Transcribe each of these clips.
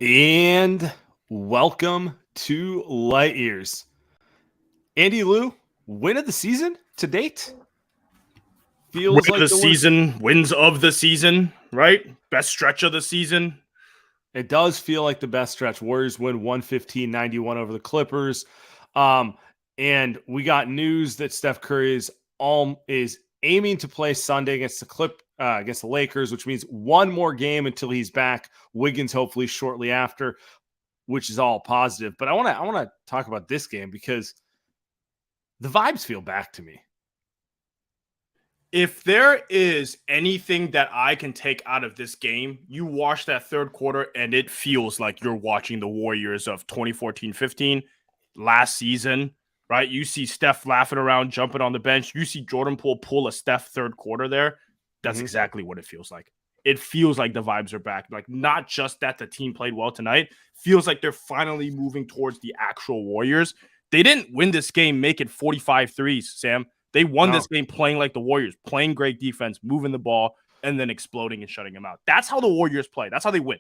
And welcome to Light Years. Andy Lou, win of the season to date? Feels like the season, wins of the season, right? Best stretch of the season. It does feel like the best stretch. Warriors win 115-91 over the Clippers. And we got news that Steph Curry is aiming to play Sunday against the Lakers, which means one more game until he's back. Wiggins hopefully shortly after, which is all positive. But I want to talk about this game because the vibes feel back to me. If there is anything that I can take out of this game, you watch that third quarter and it feels like you're watching the Warriors of 2014-15 last season, right? You see Steph laughing around, jumping on the bench. You see Jordan Poole pull a Steph third quarter there. That's exactly what it feels like. It feels like the vibes are back. Like, not just that the team played well tonight. Feels like they're finally moving towards the actual Warriors. They didn't win this game making 45 threes, Sam. They won this game playing like the Warriors, playing great defense, moving the ball, and then exploding and shutting them out. That's how the Warriors play. That's how they win.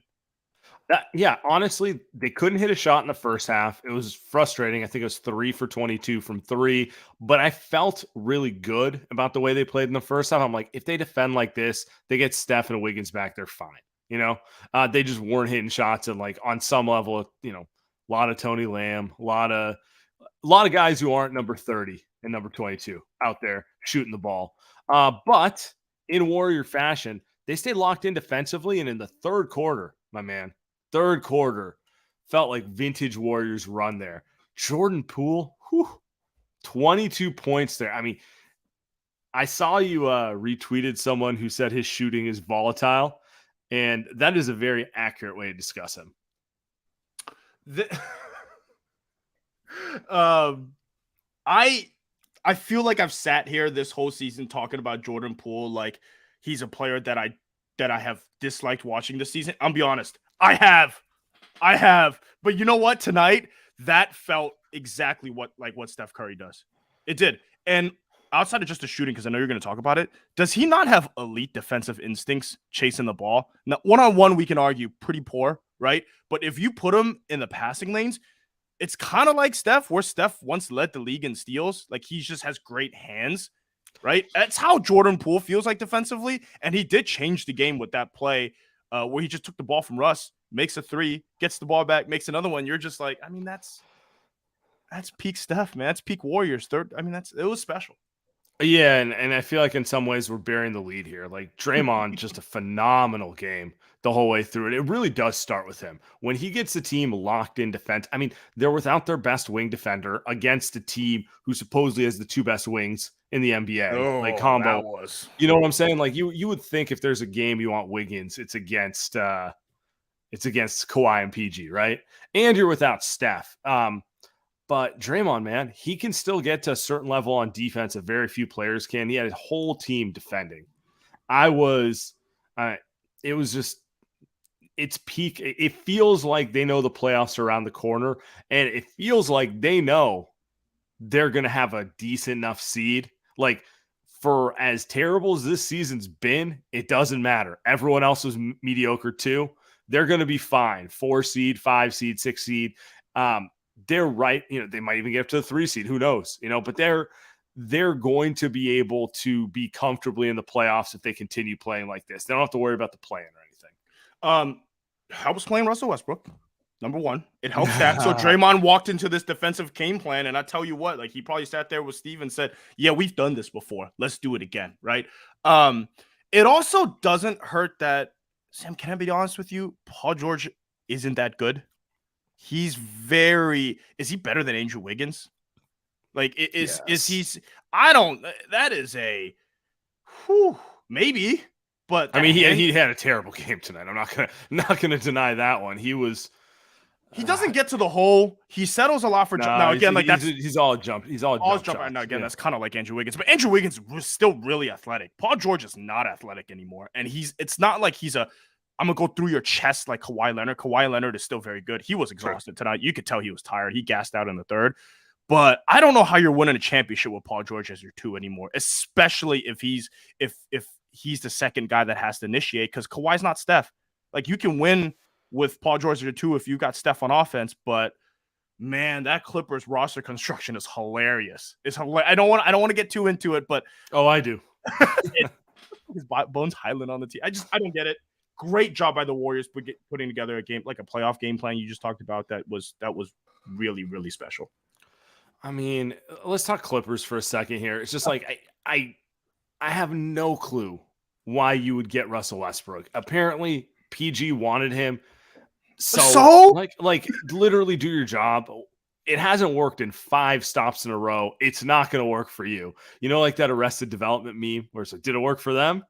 Honestly, they couldn't hit a shot in the first half. It was frustrating. I think it was 3 for 22 from 3, but I felt really good about the way they played in the first half. I'm like, if they defend like this, they get Steph and Wiggins back, they're fine. They just weren't hitting shots, and like on some level, a lot of Tony Lamb, a lot of guys who aren't number 30 and number 22 out there shooting the ball. But in Warrior fashion, they stayed locked in defensively, and in the third quarter, my man, felt like vintage Warriors run there. Jordan Poole, 22 points there. I mean, I saw you retweeted someone who said his shooting is volatile, and that is a very accurate way to discuss him. I feel like I've sat here this whole season talking about Jordan Poole like he's a player that I have disliked watching this season. I'll be honest. I have. But you know what? Tonight, that felt exactly what Steph Curry does. It did. And outside of just the shooting, because I know you're going to talk about it, does he not have elite defensive instincts chasing the ball? Now, one-on-one, we can argue pretty poor, right? But if you put him in the passing lanes, it's kind of like Steph, where Steph once led the league in steals. Like, he just has great hands, right? That's how Jordan Poole feels like defensively. And he did change the game with that play where he just took the ball from Russ, makes a 3, gets the ball back, makes another one. You're just like, I mean, that's peak Steph, man. That's peak Warriors. It was special. Yeah, and I feel like in some ways we're bearing the lead here. Like, Draymond, just a phenomenal game the whole way through it. It really does start with him. When he gets the team locked in defense, I mean, they're without their best wing defender against a team who supposedly has the 2 best wings in the NBA. Like, combo. You know what I'm saying? Like, you would think if there's a game you want Wiggins, it's against Kawhi and PG, right? And you're without Steph. But Draymond, man, he can still get to a certain level on defense that very few players can. He had his whole team defending. It's peak. It feels like they know the playoffs are around the corner, and it feels like they know they're going to have a decent enough seed. Like, for as terrible as this season's been, it doesn't matter. Everyone else was mediocre too. They're going to be fine. 4 seed, 5 seed, 6 seed. They're right. They might even get up to the 3 seed. Who knows? But they're going to be able to be comfortably in the playoffs if they continue playing like this. They don't have to worry about the play-in or anything. Helps playing Russell Westbrook. Number one, it helps that. So Draymond walked into this defensive game plan, and I tell you what, like, he probably sat there with Steve and said, "Yeah, we've done this before. Let's do it again." Right? It also doesn't hurt that, Sam, can I be honest with you? Paul George isn't that good. Is he better than Andrew Wiggins? Like, is he? That is maybe. But I mean, he had a terrible game tonight. I'm not gonna deny that one. He doesn't get to the hole. He settles a lot for jump. Now again, he's all jump. He's all jump. Now again, that's kind of like Andrew Wiggins, but Andrew Wiggins was still really athletic. Paul George is not athletic anymore, and it's not like he's I'm gonna go through your chest like Kawhi Leonard. Kawhi Leonard is still very good. He was exhausted tonight. You could tell he was tired. He gassed out in the third. But I don't know how you're winning a championship with Paul George as your 2 anymore, especially if he's the second guy that has to initiate, because Kawhi's not Steph. Like, you can win with Paul George at 2 if you got Steph on offense, but man, that Clippers roster construction is hilarious. It's hilarious. I don't want to get too into it, but oh, I do. his Bones Highland on the team. I don't get it. Great job by the Warriors putting together a game, like a playoff game plan you just talked about. That was really, really special. I mean, let's talk Clippers for a second here. It's just like I have no clue why you would get Russell Westbrook. Apparently, PG wanted him. So? Like literally do your job. It hasn't worked in 5 stops in a row. It's not going to work for you. You know, like that Arrested Development meme where it's like, did it work for them?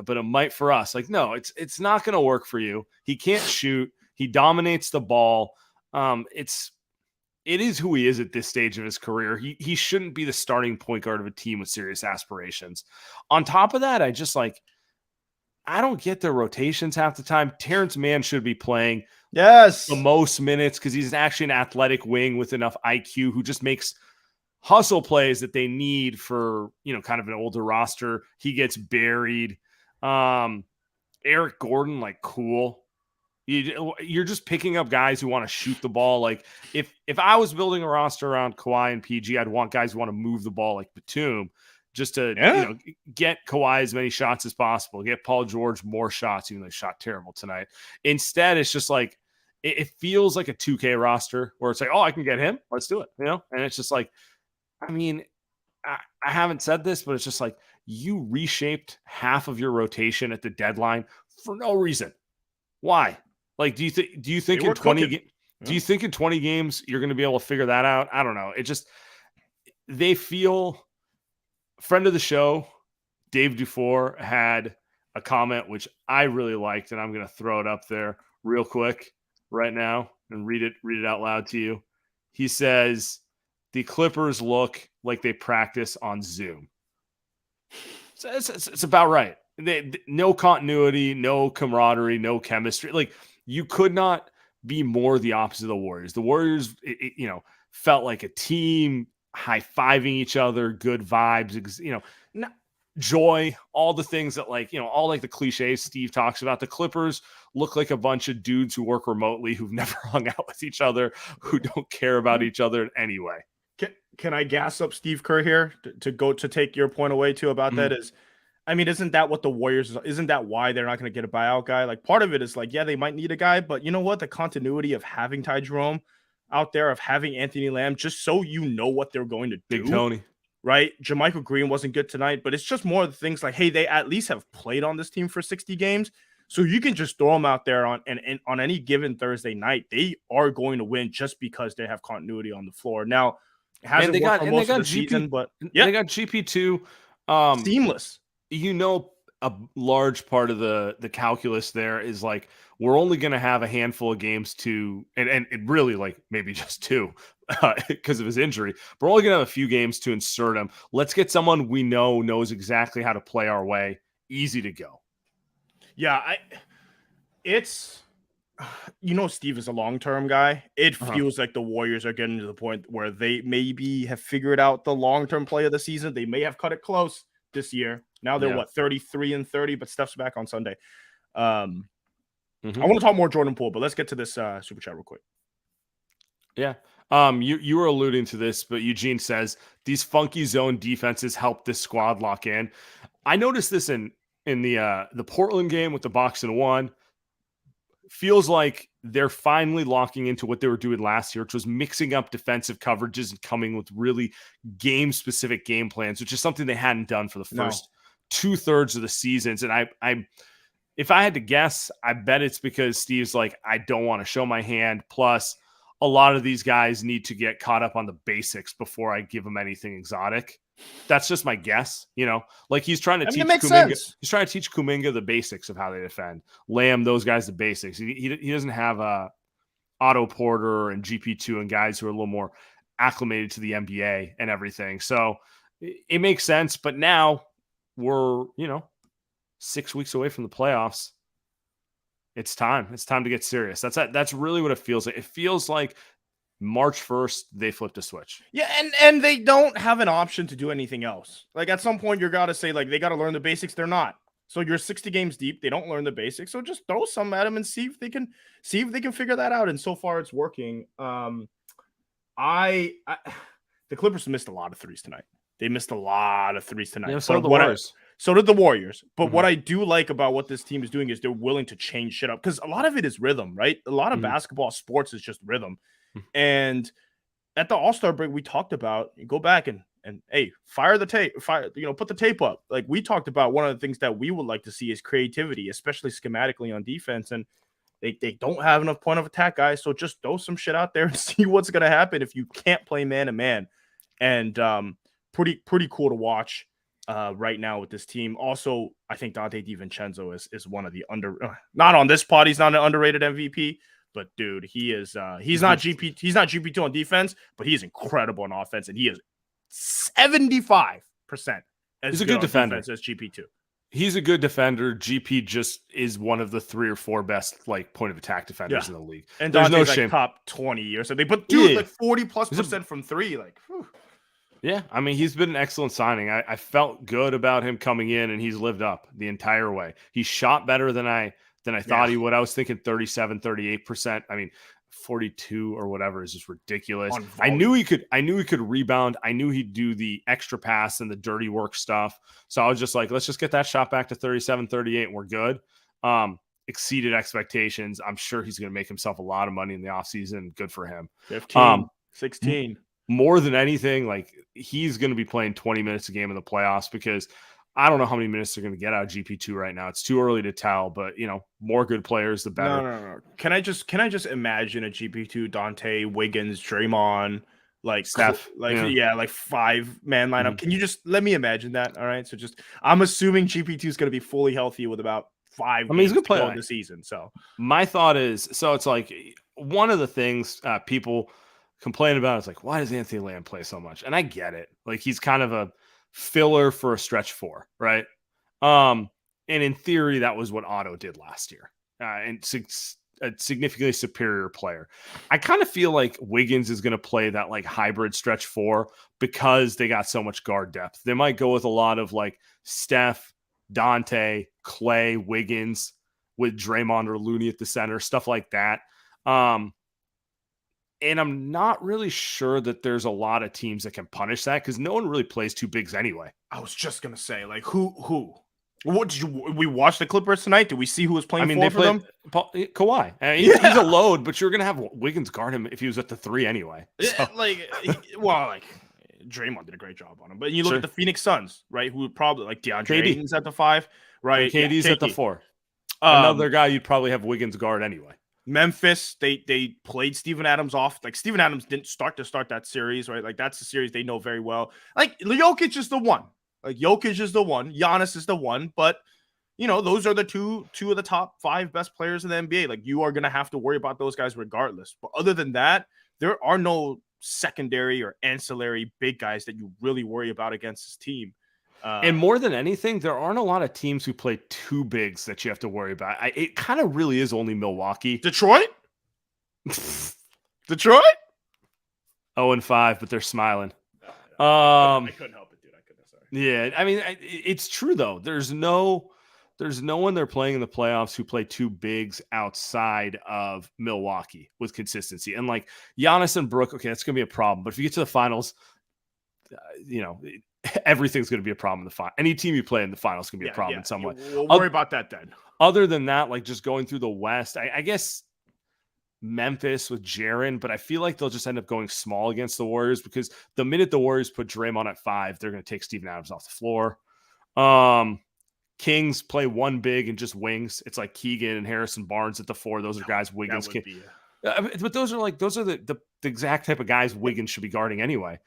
But it might for us. Like, no, it's not going to work for you. He can't shoot. He dominates the ball. It is who he is at this stage of his career. He shouldn't be the starting point guard of a team with serious aspirations. On top of that, I don't get their rotations half the time. Terrence Mann should be playing the most minutes because he's actually an athletic wing with enough IQ who just makes hustle plays that they need for, kind of an older roster. He gets buried. Eric Gordon, like, cool. You're just picking up guys who want to shoot the ball. Like if I was building a roster around Kawhi and PG, I'd want guys who want to move the ball like Batum just to get Kawhi as many shots as possible, get Paul George more shots, even though he shot terrible tonight. Instead, it's just like it feels like a 2K roster where it's like, oh, I can get him. Let's do it. And it's just like, I mean, I haven't said this, but it's just like you reshaped half of your rotation at the deadline for no reason. Why? Like, do you think in 20 do you think in 20 games you're going to be able to figure that out? I don't know. It just, they feel. Friend of the show, Dave Dufour, had a comment which I really liked, and I'm going to throw it up there real quick right now and read it out loud to you. He says, the Clippers look like they practice on Zoom. So it's about right. No continuity, no camaraderie, no chemistry. Like, you could not be more the opposite of the Warriors. The Warriors, felt like a team, high-fiving each other, good vibes, joy, all the things that all like the cliches Steve talks about. The Clippers look like a bunch of dudes who work remotely, who've never hung out with each other, who don't care about each other in any way. Can I gas up Steve Kerr here to take your point away too about that is, I mean, isn't that what the Warriors, isn't that why they're not going to get a buyout guy? Like, part of it is like, yeah, they might need a guy, but you know what? The continuity of having Ty Jerome out there, of having Anthony Lamb, just so you know what they're going to do. Big Tony. Right? Jermichael Green wasn't good tonight, but it's just more of the things like, hey, they at least have played on this team for 60 games. So you can just throw them out there on any given Thursday night. They are going to win just because they have continuity on the floor. Now, it hasn't worked for most of the season, but they got GP2. Seamless. A large part of the calculus there is like, we're only going to have a handful of games to, and it really like maybe just 2 because of his injury. We're only going to have a few games to insert him. Let's get someone we knows exactly how to play our way. Easy to go. Yeah, Steve is a long-term guy. It feels like the Warriors are getting to the point where they maybe have figured out the long-term play of the season. They may have cut it close this year. Now they're 33-30, but Steph's back on Sunday. I want to talk more Jordan Poole, but let's get to this super chat real quick. Yeah. You were alluding to this, but Eugene says these funky zone defenses help this squad lock in. I noticed this in the Portland game with the box and one. Feels like they're finally locking into what they were doing last year, which was mixing up defensive coverages and coming with really game-specific game plans, which is something they hadn't done for the first 2/3 of the seasons. And I if I had to guess, I bet it's because Steve's like, I don't want to show my hand. Plus, a lot of these guys need to get caught up on the basics before I give them anything exotic. That's just my guess, like he's trying to teach Kuminga. He's trying to teach Kuminga the basics of how they defend. Lamb, those guys, the basics. He doesn't have Otto Porter and GP2 and guys who are a little more acclimated to the NBA and everything. So it makes sense. But now we're, 6 weeks away from the playoffs. It's time. It's time to get serious. That's really what it feels like. It feels like March 1st, they flipped a switch. Yeah, and they don't have an option to do anything else. Like, at some point, you got to say, like, they got to learn the basics. They're not. So you're 60 games deep. They don't learn the basics. So just throw some at them and see if they can figure that out. And so far it's working. The Clippers missed a lot of threes tonight. They missed a lot of threes tonight. Yeah, so did the Warriors. So did the Warriors. But what I do like about what this team is doing is they're willing to change shit up, because a lot of it is rhythm, right? A lot of basketball sports is just rhythm. And at the All-Star break, we talked about, you go back and hey, fire the tape, put the tape up. Like, we talked about, one of the things that we would like to see is creativity, especially schematically on defense. And they don't have enough point of attack guys. So just throw some shit out there and see what's going to happen if you can't play man to man. And pretty cool to watch right now with this team. Also, I think Dante DiVincenzo is one of the not on this pod, he's not an underrated MVP, but dude, he is he's not GP2 on defense, but he is incredible on offense, and he is 75% he's a good defender as GP2. He's a good defender. GP just is one of the 3 or 4 best like point of attack defenders in the league. And there's no shame. Top 20 or so. They put like 40+% from 3. Like, whew. Yeah, I mean, he's been an excellent signing. I felt good about him coming in, and he's lived up the entire way. He shot better than I thought he would. I was thinking 37, 38%. I mean, 42 or whatever is just ridiculous. I knew he could rebound. I knew he'd do the extra pass and the dirty work stuff. So I was just like, let's just get that shot back to 37, 38 and we're good. Exceeded expectations. I'm sure he's going to make himself a lot of money in the offseason. Good for him. 15, 16. More than anything, like, he's going to be playing 20 minutes a game in the playoffs, because I don't know how many minutes they're going to get out of GP2 right now. It's too early to tell, but more good players, the better. No. Can I just imagine a GP2, Dante, Wiggins, Draymond, like Steph, like 5-man lineup? Can you just let me imagine that? All right. So I'm assuming GP2 is going to be fully healthy with about 5 he's going to play the season. So my thought is, it's like one of the things people complain about is like, why does Anthony Lamb play so much? And I get it. Like, he's kind of a filler for a stretch 4, right? And in theory, that was what Otto did last year, and a significantly superior player. I kind of feel like Wiggins is going to play that like hybrid stretch 4, because they got so much guard depth. They might go with a lot of like Steph, Dante, Klay, Wiggins with Draymond or Looney at the center, stuff like that. And I'm not really sure that there's a lot of teams that can punish that, because no one really plays 2 bigs anyway. I was just going to say, like, who? What we watched the Clippers tonight? Did we see who was playing for them? Kawhi. He's a load, but you're going to have Wiggins guard him if he was at the 3 anyway. So. Draymond did a great job on him. But you look at the Phoenix Suns, right? Who would probably, like, DeAndre Ayton's at the 5, right? KD's at the 4. Another guy you'd probably have Wiggins guard anyway. Memphis, they played Steven Adams off. Like, Steven Adams didn't start that series, right? Like, that's a series they know very well. Like, Jokic is the one. Giannis is the one. But, those are the two of the top 5 best players in the NBA. Like, you are going to have to worry about those guys regardless. But other than that, there are no secondary or ancillary big guys that you really worry about against this team. And more than anything, there aren't a lot of teams who play 2 bigs that you have to worry about. It kind of really is only Milwaukee. Detroit? 0-5, but they're smiling. I couldn't help it, dude. Sorry. Yeah, I mean, it's true though. There's no one they're playing in the playoffs who play 2 bigs outside of Milwaukee with consistency. And like Giannis and Brook, okay, that's going to be a problem. But if you get to the finals, everything's going to be a problem in the final. Any team you play in the finals can be a problem in some way. We'll worry about that then. Other than that, like, just going through the West, I guess Memphis with Jaren, but I feel like they'll just end up going small against the Warriors, because the minute the Warriors put Draymond at 5, they're going to take Steven Adams off the floor. Kings play 1 big and just wings. It's like Keegan and Harrison Barnes at the 4. Those are guys Wiggins can. But those are the exact type of guys Wiggins should be guarding anyway.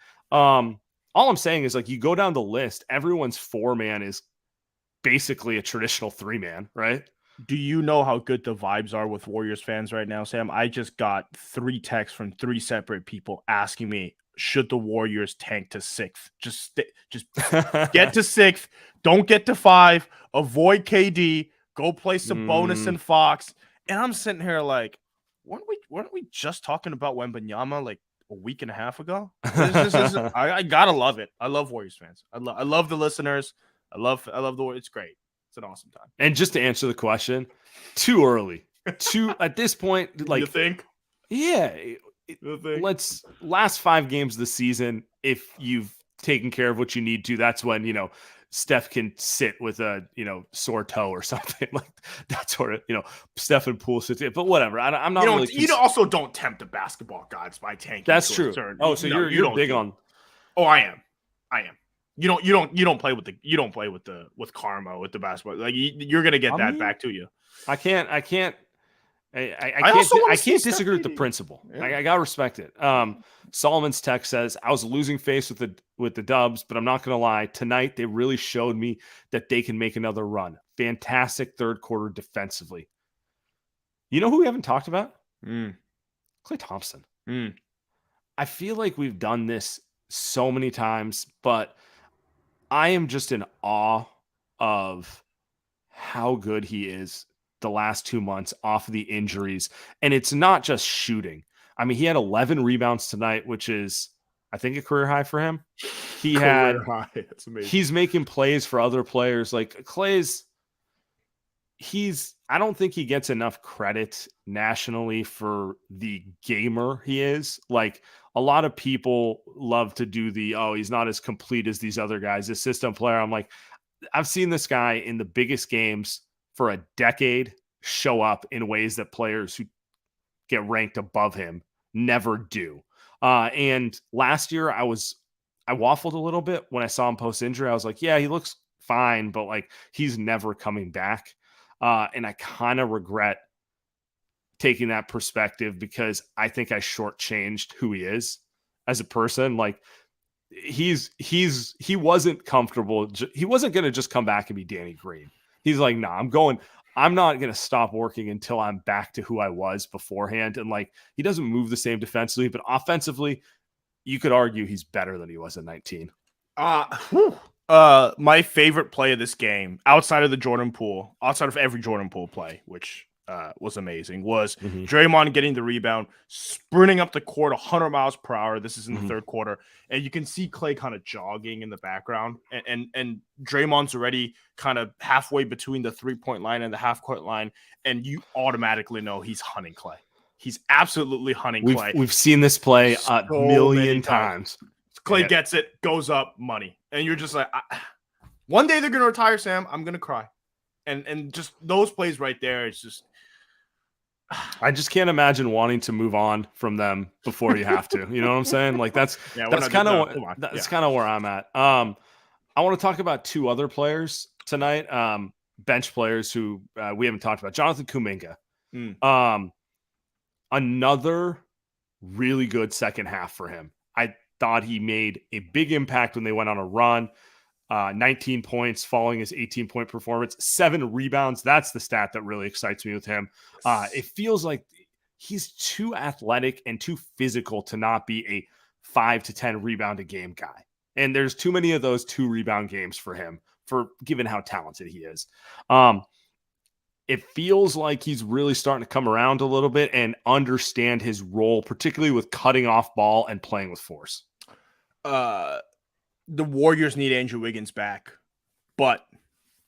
All I'm saying is, like, you go down the list, everyone's 4-man is basically a traditional 3-man, right? Do you know how good the vibes are with Warriors fans right now, Sam? I just got 3 texts from 3 separate people asking me, should the Warriors tank to 6th? Just get to 6th. Don't get to 5. Avoid KD. Go play some bonus and Fox. And I'm sitting here like, weren't we just talking about Wembanyama like a week and a half ago? I gotta love it. I love Warriors fans. I love the listeners. I love the Warriors. It's great. It's an awesome time. And just to answer the question, too early. At this point, like you think? Yeah. Let's last 5 games of the season. If you've taken care of what you need to, that's when, Steph can sit with a, sore toe or something like that sort of, Steph and Poole sits in, but whatever. I'm not you also don't tempt the basketball gods by tanking. That's true. So you're big on. Oh, I am. You don't play with karma with the basketball. Like you're going to get that back to you. I can't disagree with the principle. Yeah. I gotta respect it. Solomon's text says, I was losing face with the Dubs, but I'm not gonna lie. Tonight they really showed me that they can make another run. Fantastic third quarter defensively. You know who we haven't talked about? Klay Thompson. I feel like we've done this so many times, but I am just in awe of how good he is the last 2 months off of the injuries. And it's not just shooting. I mean, he had 11 rebounds tonight, which is, I think, a career high for him. High. That's amazing. He's making plays for other players. Like Klay's, I don't think he gets enough credit nationally for the gamer he is. Like a lot of people love to do he's not as complete as these other guys, this system player. I'm like, I've seen this guy in the biggest games for a decade show up in ways that players who get ranked above him never do. And last year I waffled a little bit when I saw him post injury. I was like, yeah, he looks fine, but like he's never coming back. And I kind of regret taking that perspective because I think I shortchanged who he is as a person. Like he wasn't comfortable. He wasn't going to just come back and be Danny Green. He's like, nah, I'm not going to stop working until I'm back to who I was beforehand. And like, he doesn't move the same defensively, but offensively, you could argue he's better than he was at 19. My favorite play of this game, outside of every Jordan Poole play, which was amazing, was Draymond getting the rebound, sprinting up the court 100 miles per hour. This is in the third quarter. And you can see Klay kind of jogging in the background. And Draymond's already kind of halfway between the 3-point line and the half-court line. And you automatically know he's hunting Klay. He's absolutely hunting Klay. We've seen this play a million times. Klay gets it, goes up, money. And you're just like, one day they're going to retire Sam. I'm going to cry. And just those plays right there, it's just. I just can't imagine wanting to move on from them before you have to. You know what I'm saying? Like that's kind of where I'm at. I want to talk about 2 other players tonight, bench players who we haven't talked about. Jonathan Kuminga. Another really good second half for him. I thought he made a big impact when they went on a run. 19 points following his 18-point performance, 7 rebounds. That's the stat that really excites me with him. It feels like he's too athletic and too physical to not be a 5 to 10 rebound a game guy. And there's too many of those 2 rebound games for him, for given how talented he is. It feels like he's really starting to come around a little bit and understand his role, particularly with cutting off ball and playing with force. The Warriors need Andrew Wiggins back, but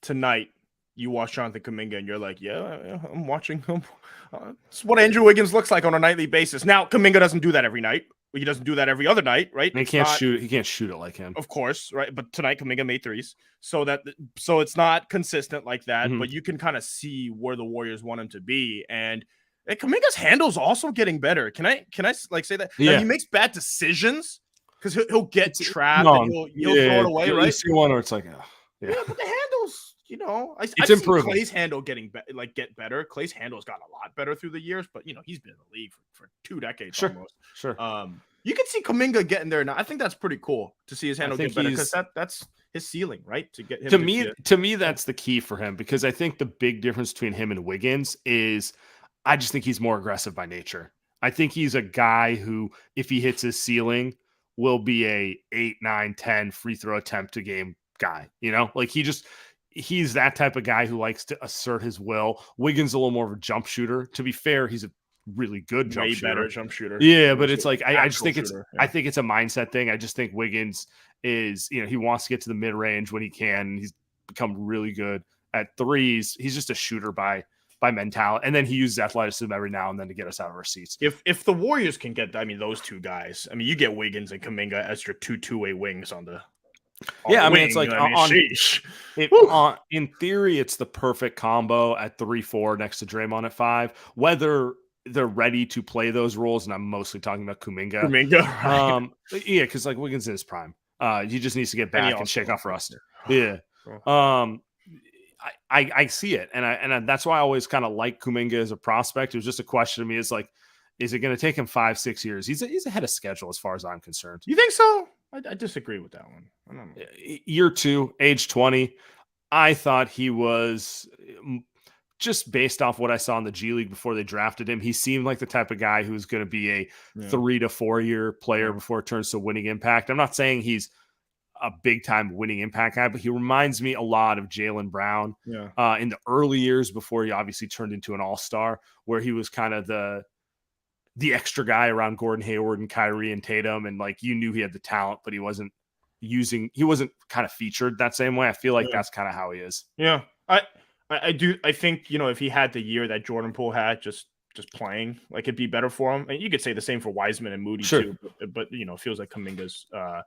tonight you watch Jonathan Kuminga and you're like, yeah, I'm watching him. It's what Andrew Wiggins looks like on a nightly basis. Now, Kuminga doesn't do that every night. He doesn't do that every other night, right? He can't shoot it like him. Of course, right? But tonight Kuminga made 3s. So it's not consistent like that, but you can kind of see where the Warriors want him to be. And Kuminga's handle's also getting better. Can I like say that? Yeah. Now, he makes bad decisions. Because he'll get trapped and he'll throw it away, right? You see one where it's like, but the handles, it's improving. Klay's handle get better. Klay's handle's gotten a lot better through the years, but he's been in the league for 2 decades almost. Sure. You can see Kuminga getting there now. I think that's pretty cool to see his handle get better because that's his ceiling, right? To get him to me, that's the key for him because I think the big difference between him and Wiggins is I just think he's more aggressive by nature. I think he's a guy who, if he hits his ceiling, will be a 8, 9, 10 free throw attempt a game guy. Like he's that type of guy who likes to assert his will. Wiggins is a little more of a jump shooter. To be fair, he's a really good jump shooter. Better jump shooter. Yeah, but it's like I just think I think it's a mindset thing. I just think Wiggins is, he wants to get to the mid range when he can. He's become really good at threes, he's just a shooter by mentality. And then he uses athleticism every now and then to get us out of our seats. If the Warriors can get, those two guys, you get Wiggins and Kuminga as your two-way wings on the it's like in theory, it's the perfect combo at 3-4 next to Draymond at 5. Whether they're ready to play those roles, and I'm mostly talking about Kuminga. Right. Because like Wiggins in his prime. He just needs to get back and shake off rust. Yeah. I see it, and that's why I always kind of like Kuminga as a prospect. It was just a question to me: is it going to take him 5-6 years? He's ahead of schedule as far as I'm concerned. You think so? I disagree with that one. I don't know. Year 2, age 20. I thought he was, just based off what I saw in the G League before they drafted him, he seemed like the type of guy who's going to be a 3 to 4 year player before it turns to winning impact. I'm not saying he's a big time winning impact guy, but he reminds me a lot of Jaylen Brown in the early years before he obviously turned into an all-star, where he was kind of the extra guy around Gordon Hayward and Kyrie and Tatum. And like, you knew he had the talent, but he wasn't kind of featured that same way. I feel like that's kind of how he is. Yeah. I do. I think, if he had the year that Jordan Poole had, just playing, like, it'd be better for him. And you could say the same for Wiseman and Moody too, but it feels like Kuminga's got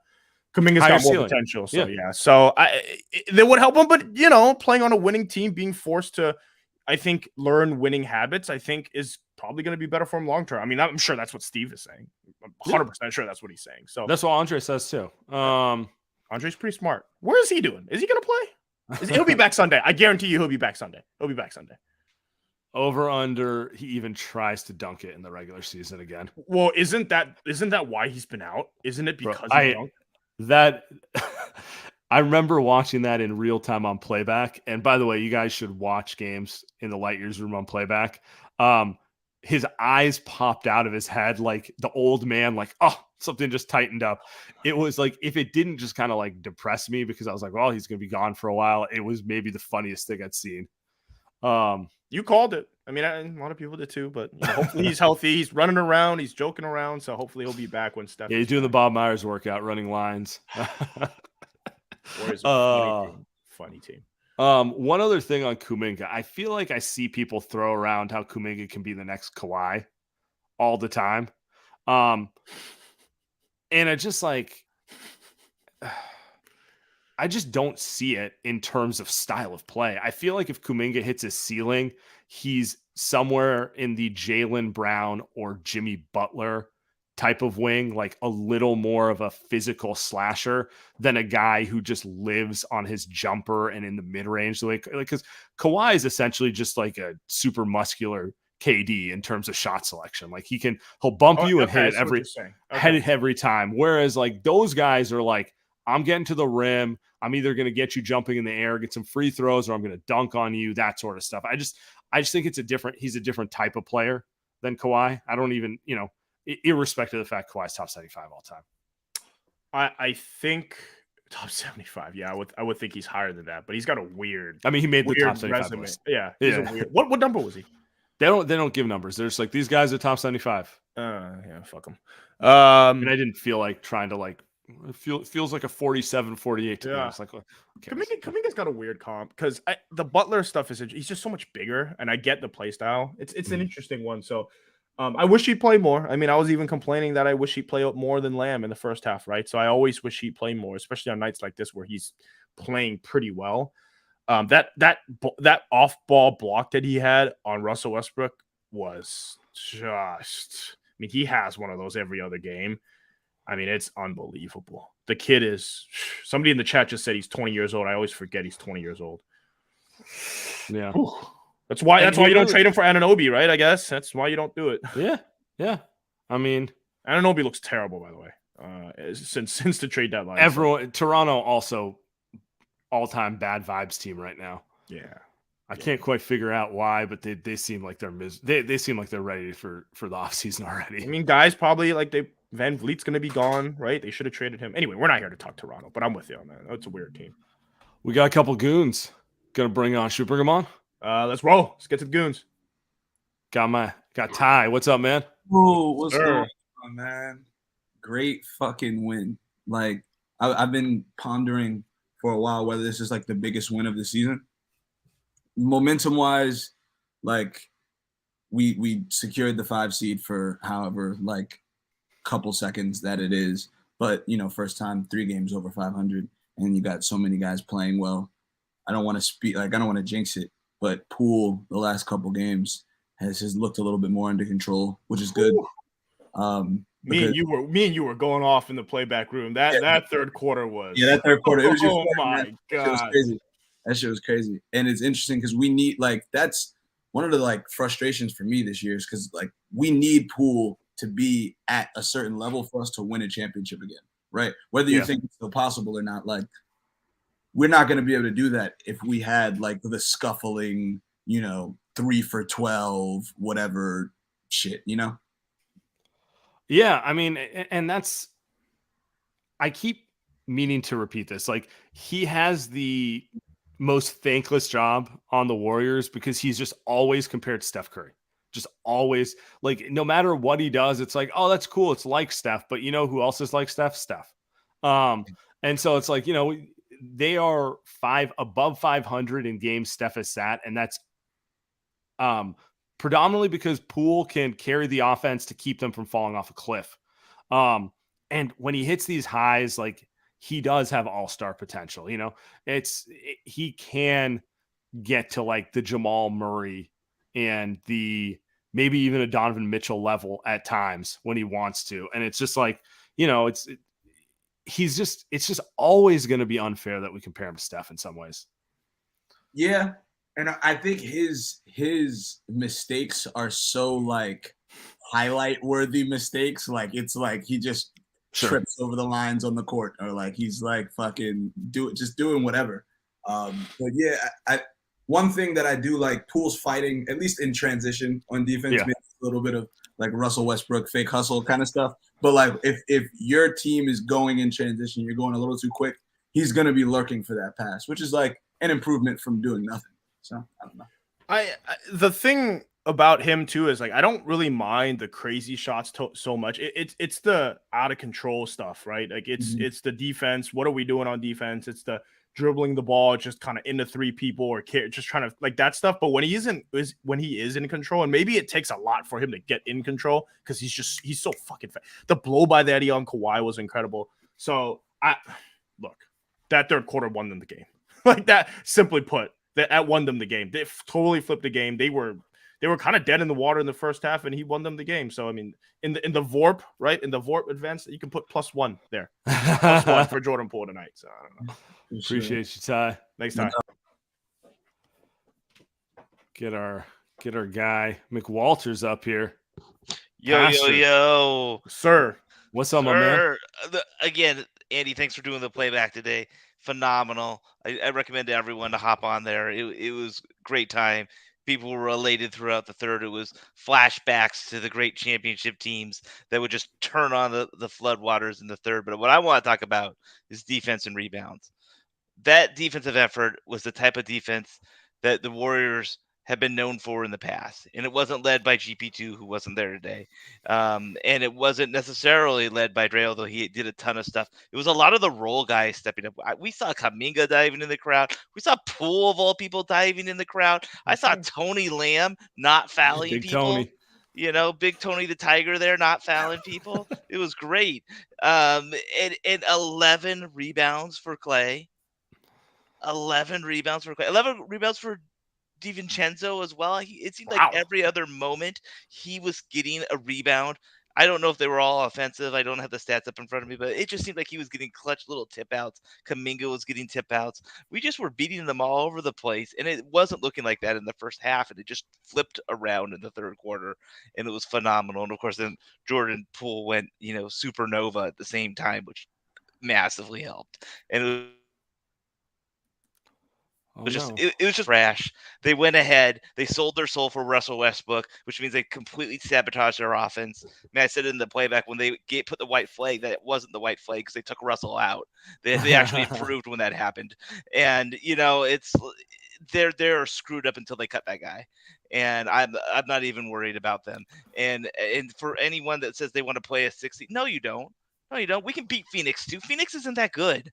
more potential. So so that would help him. But playing on a winning team, being forced to, I think, learn winning habits, I think is probably going to be better for him long term. I'm sure that's what Steve is saying. I'm 100% sure that's what he's saying. So that's what Andre says too. Andre's pretty smart. Where is he doing? Is he going to play? He'll be back Sunday. I guarantee you he'll be back Sunday. Over under, he even tries to dunk it in the regular season again. Well, isn't that why he's been out? Isn't it because he dunked? That I remember watching that in real time on playback. And by the way, you guys should watch games in the Light Years room on playback. His eyes popped out of his head like the old man, like, oh, something just tightened up. It was like, if it didn't just kind of like depress me because I was like, well, he's going to be gone for a while, it was maybe the funniest thing I'd seen. You called it. A lot of people did too, but hopefully he's healthy. He's running around. He's joking around. So hopefully he'll be back when Steph. Yeah, he's doing the Bob Myers workout, running lines. Warriors are a funny team. One other thing on Kuminga. I feel like I see people throw around how Kuminga can be the next Kawhi all the time. And I just I just don't see it in terms of style of play. I feel like if Kuminga hits his ceiling, he's somewhere in the Jaylen Brown or Jimmy Butler type of wing, like a little more of a physical slasher than a guy who just lives on his jumper and in the mid-range. The way, because Kawhi is essentially just like a super muscular KD in terms of shot selection. Like he'll bump you and hit it every time. Whereas like those guys are like, I'm getting to the rim. I'm either going to get you jumping in the air, get some free throws, or I'm going to dunk on you, that sort of stuff. I just think he's a different type of player than Kawhi. I don't even, irrespective of the fact Kawhi's top 75 all time. I think top 75. Yeah, I would think he's higher than that, but he's got a weird. He made the top 75 resume. list. Yeah. He's a weird. What number was he? They don't give numbers. They're just like, these guys are top 75. Yeah, fuck them. And I didn't feel like trying to like. It feels like a 47, 48 to me. It's like, okay. Kuminga's got a weird comp because the Butler stuff he's just so much bigger, and I get the play style. It's an interesting one. So I wish he'd play more. I was even complaining that I wish he'd play more than Lamb in the first half, right? So I always wish he'd play more, especially on nights like this where he's playing pretty well. That off ball block that he had on Russell Westbrook was just. He has one of those every other game. It's unbelievable. The kid is. Somebody in the chat just said he's 20 years old. I always forget he's 20 years old. Yeah. Whew. That's why you don't trade him for Anunoby, right? I guess that's why you don't do it. Yeah. Anunoby looks terrible, by the way. Since the trade deadline. Toronto also all-time bad vibes team right now. Yeah. I can't quite figure out why, but they seem like they seem like they're ready for the offseason already. Guys probably Van Vliet's going to be gone, right? They should have traded him. Anyway, we're not here to talk Toronto, but I'm with you on that. It's a weird team. We got a couple goons. Gonna bring on. Should we bring them on? Let's roll. Let's get to the goons. Got Ty. What's up, man? Oh, what's going on, man? Great fucking win. I've been pondering for a while whether this is the biggest win of the season. momentum wise, like we secured the 5 seed for however like couple seconds that it is, but first time 3 games over 500, and you got so many guys playing well. I don't want to jinx it, but Poole the last couple games has looked a little bit more under control, which is good. Me and you were going off in the playback room. That third quarter was that third quarter. It was just my god, that shit was crazy. And it's interesting because we need that's one of the frustrations for me this year is because we need Poole to be at a certain level for us to win a championship again, right? Whether you think it's still possible or not, we're not going to be able to do that if we had the scuffling, 3 for 12, whatever shit, Yeah, I mean, and that's, I keep meaning to repeat this. He has the most thankless job on the Warriors because he's just always compared to Steph Curry. Just always, no matter what he does, it's oh, that's cool. It's like Steph, but who else is like Steph? Steph. And so it's they are above 500 in games Steph has sat, and that's predominantly because Poole can carry the offense to keep them from falling off a cliff. And when he hits these highs, he does have all-star potential. He can get to the Jamal Murray and the maybe even a Donovan Mitchell level at times when he wants to. And it's just it's just always going to be unfair that we compare him to Steph in some ways. Yeah. And I think his mistakes are so highlight worthy mistakes. It's he just trips over the lines on the court, or he's fucking just doing whatever. But yeah, one thing that I do Poole's fighting, at least in transition on defense, maybe a little bit of Russell Westbrook fake hustle kind of stuff. But if your team is going in transition, you're going a little too quick, he's gonna be lurking for that pass, which is an improvement from doing nothing. So I don't know. The thing about him too is I don't really mind the crazy shots so much. It's the out of control stuff, right? It's the defense. What are we doing on defense? It's the dribbling the ball just kind of into 3 people or just trying to that stuff. But when he is in control, and maybe it takes a lot for him to get in control because he's so fucking fast. The blow by that on Kawhi was incredible. So that third quarter won them the game. That, simply put, that won them the game. They totally flipped the game. They were kind of dead in the water in the first half, and he won them the game. So I mean, in the VORP, right? In the VORP advance, you can put +1 there. +1 for Jordan Poole tonight. So I don't know. Appreciate you, Ty. Next time. Get our guy McWalters up here. Yo, sir. What's up, my man? Again, Andy, thanks for doing the playback today. Phenomenal. I recommend to everyone to hop on there. It was great time. People were elated throughout the third. It was flashbacks to the great championship teams that would just turn on the floodwaters in the third. But what I want to talk about is defense and rebounds. That defensive effort was the type of defense that the Warriors have been known for in the past. And it wasn't led by GP2, who wasn't there today. And it wasn't necessarily led by Dre, although he did a ton of stuff. It was a lot of the role guys stepping up. We saw Kuminga diving in the crowd. We saw Poole, of all people, diving in the crowd. I saw Tony Lamb not fouling Big people. Tony. Big Tony the Tiger there, not fouling people. It was great. And 11 rebounds for Klay. 11 rebounds for Klay. 11 rebounds for DiVincenzo as well. It seemed like every other moment he was getting a rebound. I don't know if they were all offensive. I don't have the stats up in front of me, but it just seemed like he was getting clutch little tip outs. Kuminga was getting tip outs. We just were beating them all over the place, and it wasn't looking like that in the first half, and it just flipped around in the third quarter, and it was phenomenal. And of course, then Jordan Poole went, supernova at the same time, which massively helped. And it was just rash. They went ahead. They sold their soul for Russell Westbrook, which means they completely sabotaged their offense. I said in the playback when they put the white flag that it wasn't the white flag because they took Russell out. They actually improved when that happened. And they're screwed up until they cut that guy. And I'm not even worried about them. And for anyone that says they want to play a 60, no, you don't. No, you don't. We can beat Phoenix too. Phoenix isn't that good.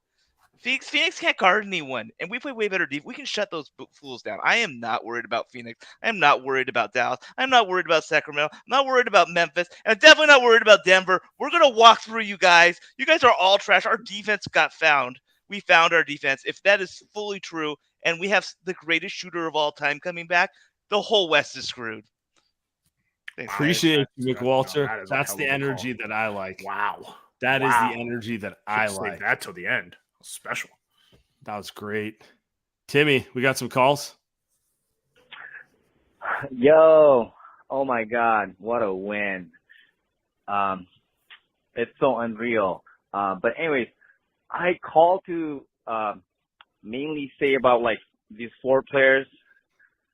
Phoenix can't guard anyone, and we play way better defense. We can shut those fools down. I am not worried about Phoenix. I am not worried about Dallas. I'm not worried about Sacramento. I'm not worried about Memphis, and I'm definitely not worried about Denver. We're gonna walk through you guys. You guys are all trash. Our defense got found. We found our defense. If that is fully true, and we have the greatest shooter of all time coming back, the whole West is screwed. Appreciate you, McWalter. That's the energy that I like. Wow. That is the energy that I like. That till the end. Special. That was great. Timmy, we got some calls? Yo. Oh, my God. What a win. It's so unreal. But anyways, I called to mainly say about, like, these 4 players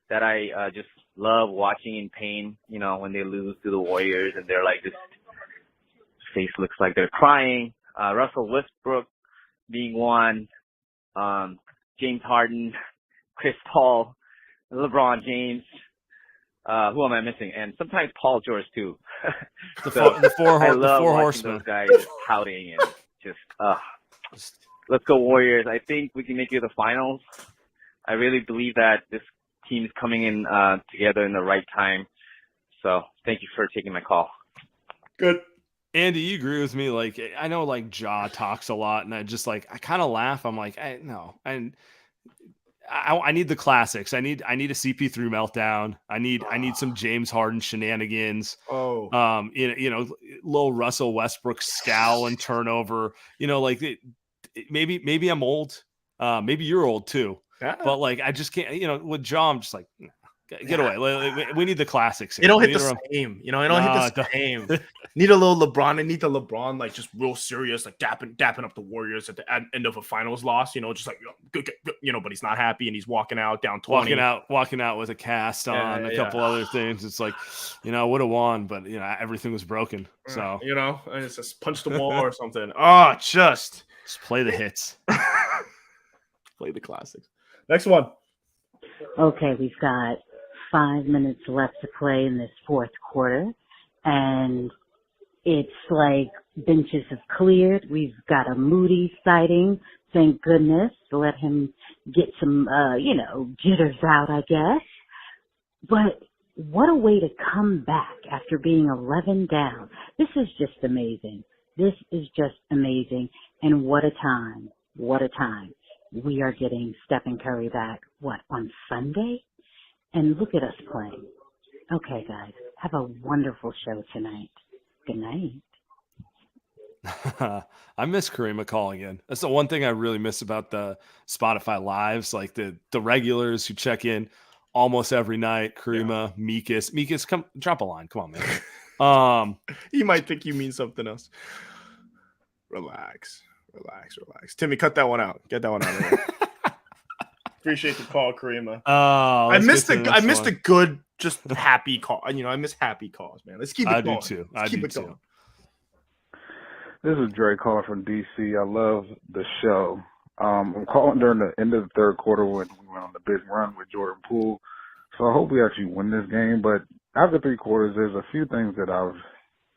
that I just love watching in pain, you know, when they lose to the Warriors and they're like, this face looks like they're crying. Russell Westbrook being one, James Harden, Chris Paul, LeBron James. Who am I missing? And sometimes Paul George too. The four horsemen. Those guys pouting and just, let's go Warriors. I think we can make it to the finals. I really believe that this team is coming in together in the right time. So thank you for taking my call. Good. Andy, you agree with me? Like, I know, like, Ja talks a lot, and I just, like, I kind of laugh. I'm like, no. And I need the classics. I need a CP3 meltdown. I need some James Harden shenanigans. Oh, you know, little Russell Westbrook scowl and turnover. You know, like, maybe I'm old. Maybe you're old too. yeah. But, like, I just can't. You know, with Ja, I'm just like, get away. Like, we need the classics. It don't hit the same. You know, it don't hit the same. Need a little LeBron. I need the LeBron, like, just real serious, like dapping up the Warriors at the end of a finals loss. You know, just like, you know, but he's not happy and he's walking out down 20. Walking out with a cast on, a couple other things. It's like, you know, I would have won, but, you know, everything was broken. So, you know, and it's just punch the wall or something. Oh, just play the hits. Play the classics. Next one. Okay, we've got 5 minutes left to play in this fourth quarter, and it's like benches have cleared. We've got a Moody sighting. Thank goodness. Let him get some, jitters out, I guess. But what a way to come back after being 11 down. This is just amazing. This is just amazing. And what a time. What a time. We are getting Stephen Curry back, on Sunday? And look at us playing. Okay, guys, have a wonderful show tonight. Good night. I miss Kareem calling in. That's the one thing I really miss about the Spotify lives, like the regulars who check in almost every night. Karima, yeah. Mikas, come drop a line. Come on, man. He might think you mean something else. Relax. Timmy, cut that one out. Get that one out of there. Appreciate the call, Karima. Oh, I missed a good, just happy call. You know, I miss happy calls, man. Let's keep it going. I do too. Let's keep it going. This is Dre calling from DC. I love the show. I'm calling during the end of the third quarter when we went on the big run with Jordan Poole. So I hope we actually win this game. But after 3 quarters, there's a few things that I've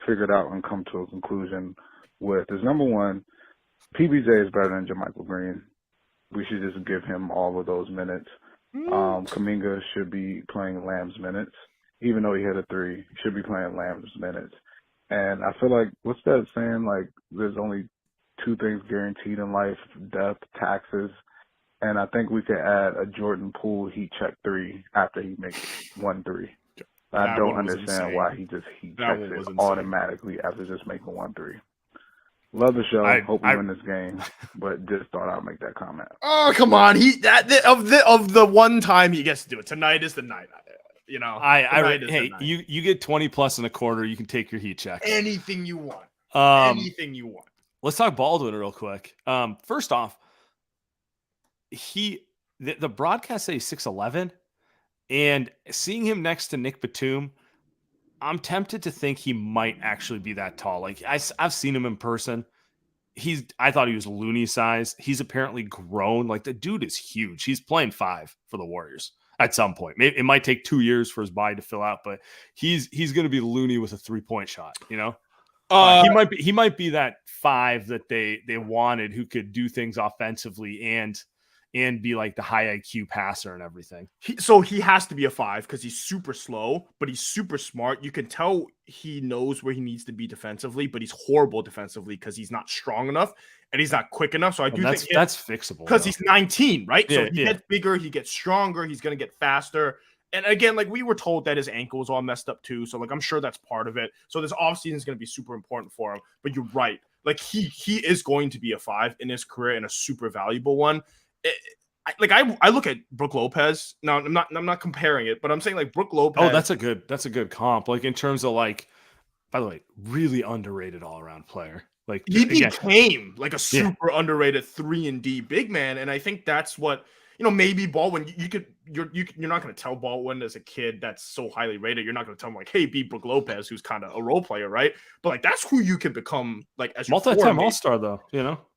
figured out and come to a conclusion with. Is number one, PBJ is better than JaMychal Green. We should just give him all of those minutes. Kuminga should be playing Lamb's minutes. Even though he hit a 3, he should be playing Lamb's minutes. And I feel like, what's that saying? Like, there's only 2 things guaranteed in life, death, taxes. And I think we could add a Jordan Poole heat check 3 after he makes 1 3. I don't understand why he checks it automatically after just making 1 3. Love the show. Hope we win this game, but just thought I'd make that comment. Oh, come on! Of the one time he gets to do it, tonight is the night. You know, you get 20 plus in a quarter, you can take your heat check. Anything you want. Anything you want. Let's talk Baldwin real quick. First off, the broadcast say 6'11", and seeing him next to Nick Batum, I'm tempted to think he might actually be that tall. Like, I've seen him in person. I thought he was loony size. He's apparently grown. Like, the dude is huge. He's playing 5 for the Warriors at some point. Maybe it might take 2 years for his body to fill out, but he's going to be loony with a 3-point shot, you know? He might be that 5 that they wanted, who could do things offensively and be like the high IQ passer and everything. So he has to be a 5 because he's super slow, but he's super smart. You can tell he knows where he needs to be defensively, but he's horrible defensively because he's not strong enough and he's not quick enough. So I do think that's fixable because he's 19, right? Yeah, so he gets bigger, he gets stronger, he's going to get faster. And again, like we were told that his ankle was all messed up too. So like, I'm sure that's part of it. So this offseason is going to be super important for him, but you're right. Like he is going to be a 5 in his career and a super valuable one. I look at Brook Lopez. Now I'm not comparing it, but I'm saying like Brook Lopez. Oh, that's a good comp. Like in terms of like, by the way, really underrated all around player. Like he became like a super underrated 3-and-D big man, and I think that's what maybe Baldwin. You're not going to tell Baldwin as a kid that's so highly rated. You're not going to tell him like, hey, be Brook Lopez, who's kind of a role player, right? But like that's who you can become like as multi-time all-star though,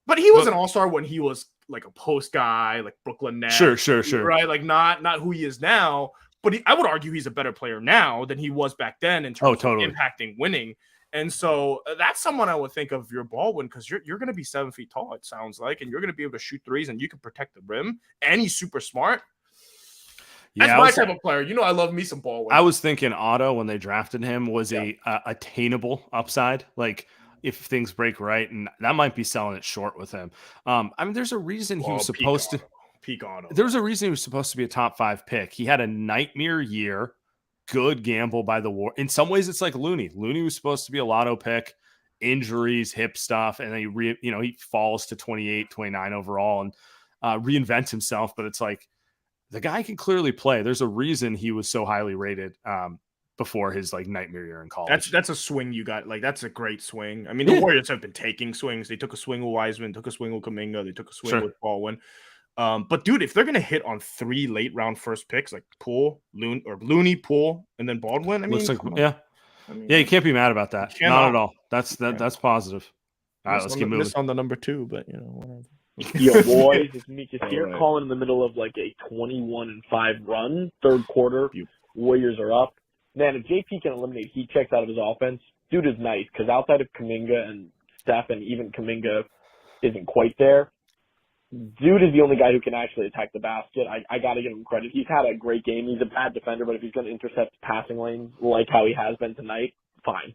But he was an all-star when he was like a post guy, like Brooklyn Nets. Sure. Right, like not who he is now. But I would argue he's a better player now than he was back then in terms of impacting winning. And so that's someone I would think of your Baldwin because you're going to be 7 feet tall, it sounds like, and you're going to be able to shoot threes and you can protect the rim. And he's super smart. Yeah, that's my type of player. I love me some Baldwin. I was thinking Otto when they drafted him was a attainable upside. Like if things break right, and that might be selling it short with him. I mean, there's a reason he was supposed to peak Otto. There's a reason he was supposed to be a top 5 pick. He had a nightmare year. Good gamble by the war. In some ways, it's like Looney. Looney was supposed to be a lotto pick, injuries, hip stuff, and then he falls to 28, 29 overall and reinvents himself. But it's like the guy can clearly play. There's a reason he was so highly rated before his like nightmare year in college. That's a swing you got. Like that's a great swing. I mean, the Warriors have been taking swings. They took a swing with Wiseman, took a swing with Kuminga, they took a swing with Baldwin. But dude, if they're gonna hit on 3 late round first picks like Poole, Looney, Poole, and then Baldwin, I mean, you can't be mad about that. Not at all. That's positive. All right, let's keep moving. On the number 2, but whatever. Yo, boys, it's Meekus here, calling in the middle of like a 21-5 run, third quarter. Warriors are up. Man, if JP can eliminate heat checks out of his offense, dude is nice because outside of Kuminga and Steph, and even Kuminga isn't quite there. Dude is the only guy who can actually attack the basket. I got to give him credit. He's had a great game. He's a bad defender, but if he's going to intercept passing lanes like how he has been tonight, fine.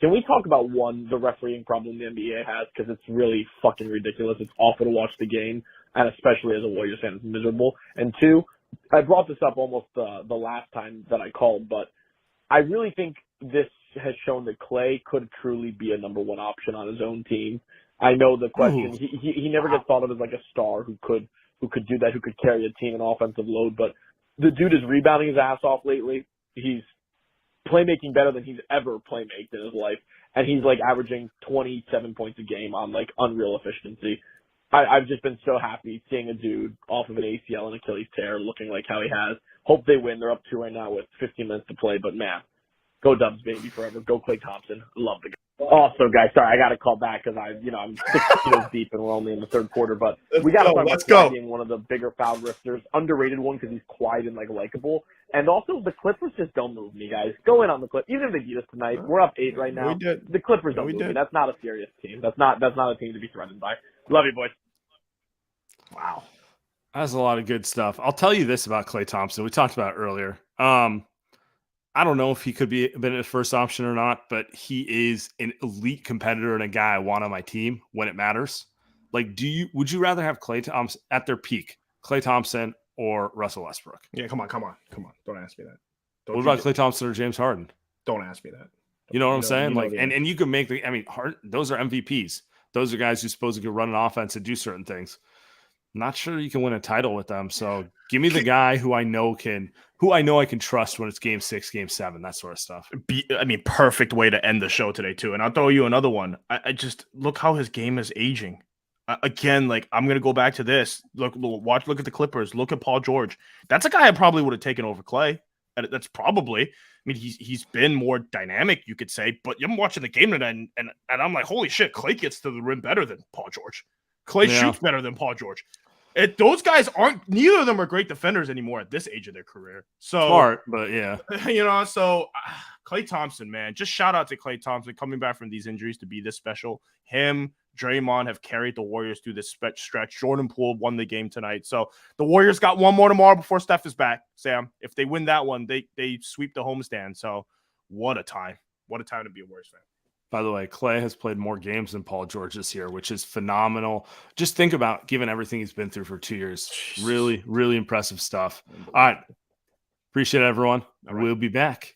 Can we talk about, one, the refereeing problem the NBA has? Because it's really fucking ridiculous. It's awful to watch the game, and especially as a Warriors fan, it's miserable. And 2, I brought this up almost the last time that I called, but I really think this has shown that Klay could truly be a number 1 option on his own team. I know the question. He never gets thought of as like a star who could do that, who could carry a team in offensive load. But the dude is rebounding his ass off lately. He's playmaking better than he's ever playmaked in his life, and he's like averaging 27 points a game on like unreal efficiency. I've just been so happy seeing a dude off of an ACL and Achilles tear looking like how he has. Hope they win. They're up 2 right now with 15 minutes to play. But man, go Dubs, baby, forever. Go Klay Thompson. Love the guy. Also, guys, sorry, I got to call back because I'm 6 kilos deep and we're only in the third quarter. But we got to talk about Klay being one of the bigger foul rifters, underrated one because he's quiet and like likable. And also, the Clippers just don't move me, guys. Go in on the Clippers. Even if they beat us tonight, we're up 8 right now. The Clippers don't move me. That's not a serious team. That's not a team to be threatened by. Love you, boys. Wow. That's a lot of good stuff. I'll tell you this about Klay Thompson. We talked about it earlier. I don't know if he could be been a first option or not, but he is an elite competitor and a guy I want on my team when it matters. Like, would you rather have Klay Thompson at their peak, Klay Thompson or Russell Westbrook? Yeah, come on. Don't ask me that. What about Klay Thompson or James Harden? Don't ask me that. You know what I'm saying? Like, and you can make those are MVPs. Those are guys who supposedly can run an offense and do certain things. Not sure you can win a title with them. So give me the guy who I know I can trust when it's game 6, game 7, that sort of stuff. Perfect way to end the show today too. And I'll throw you another one. I just look how his game is aging. Again, like I'm going to go back to this. Look at the Clippers. Look at Paul George. That's a guy I probably would have taken over Klay. That's probably, he's been more dynamic, you could say, but I'm watching the game tonight and I'm like, holy shit, Klay gets to the rim better than Paul George. Klay shoots better than Paul George. Those guys aren't. Neither of them are great defenders anymore at this age of their career. So smart, but yeah, So Klay Thompson, man, just shout out to Klay Thompson coming back from these injuries to be this special. Him, Draymond have carried the Warriors through this stretch. Jordan Poole won the game tonight. So the Warriors got one more tomorrow before Steph is back, Sam. If they win that one, they sweep the homestand. So what a time. What a time to be a Warriors fan. By the way, Klay has played more games than Paul George this year, which is phenomenal. Just think about given everything he's been through for 2 years. Really, really impressive stuff. All right. Appreciate it, everyone. We'll be back